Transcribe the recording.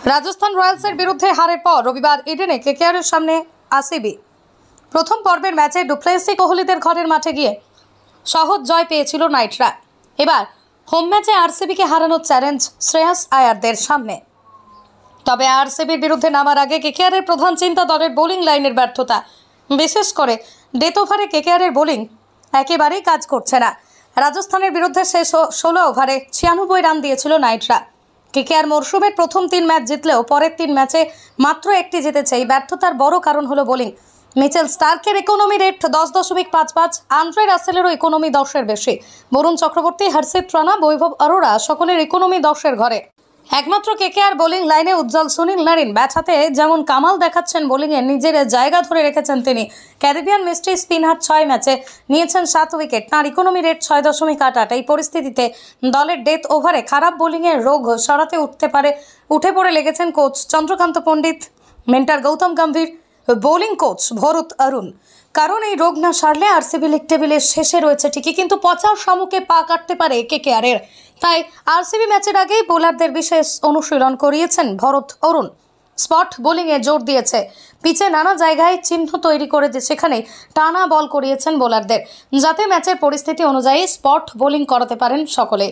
রাজস্থান রয়্যালসের বিরুদ্ধে হারের পর রবিবার ইডেনে কেকেআরের সামনে আরসিবি। প্রথম পর্বের ম্যাচে ডুপ্লেসি কোহলিদের ঘরের মাঠে গিয়ে সহজ জয় পেয়েছিল নাইটরা। এবার হোম ম্যাচে আরসিবিকে হারানোর চ্যালেঞ্জ শ্রেয়াস আয়ারদের সামনে। তবে আরসিবির বিরুদ্ধে নামার আগে কেকেআরের প্রধান চিন্তা দলের বোলিং লাইনের ব্যর্থতা। বিশেষ করে ডেথ ওভারে কেকেআরের বোলিং একেবারেই কাজ করছে না। রাজস্থানের বিরুদ্ধে শেষ 16 ওভারে 96 রান দিয়েছিল নাইটরা। কেকেআর মরশুমের প্রথম 3 ম্যাচ জিতলেও পরের 3 ম্যাচে মাত্র একটি জিতেছে। এই ব্যর্থতার বড় কারণ হলো বোলিং। মিচেল স্টার্কের ইকোনমি রেট 10.55, আন্দ্রে রাসেলেরও ইকোনমি 10-এর বেশি। বরুণ চক্রবর্তী, হর্ষিত রানা, বৈভব অরোরা সকলের ইকোনমি 10-এর ঘরে। একমাত্র কেকেআর বোলিং লাইনে উজ্জ্বল সুনীল নারিন ব্যাট হাতে যেমন কামাল দেখাচ্ছেন, বোলিংয়ে নিজের জায়গা ধরে রেখেছেন তিনি। ক্যারিবিয়ান মিস্ট্রি স্পিনার 6 ম্যাচে নিয়েছেন 7 উইকেট, তাঁর ইকোনমি রেট 6.88। এই পরিস্থিতিতে দলের ডেথ ওভারে খারাপ বোলিংয়ের রোগ সরাতে উঠে পড়ে লেগেছেন কোচ চন্দ্রকান্ত পণ্ডিত, mentor Gautam Gambhir, bowling coach Bharat অরুণ। কারণ এই রোগ না সারলে আরসিবি লিগ টেবিলের শেষে রয়েছে ঠিকই, কিন্তু পচার শামুকে পা কাটতে পারে কেকেআরের। তাই আরসিবি ম্যাচের আগেই বোলারদের বিশেষ অনুশীলন করিয়েছেন ভরত অরুণ। স্পট বোলিংয়ে জোর দিয়েছে, পিচে নানা জায়গায় চিহ্ন তৈরি করে সেখানে টানা বল করিয়েছেন বোলারদের, যাতে ম্যাচের পরিস্থিতি অনুযায়ী স্পট বোলিং করাতে পারেন সকলে।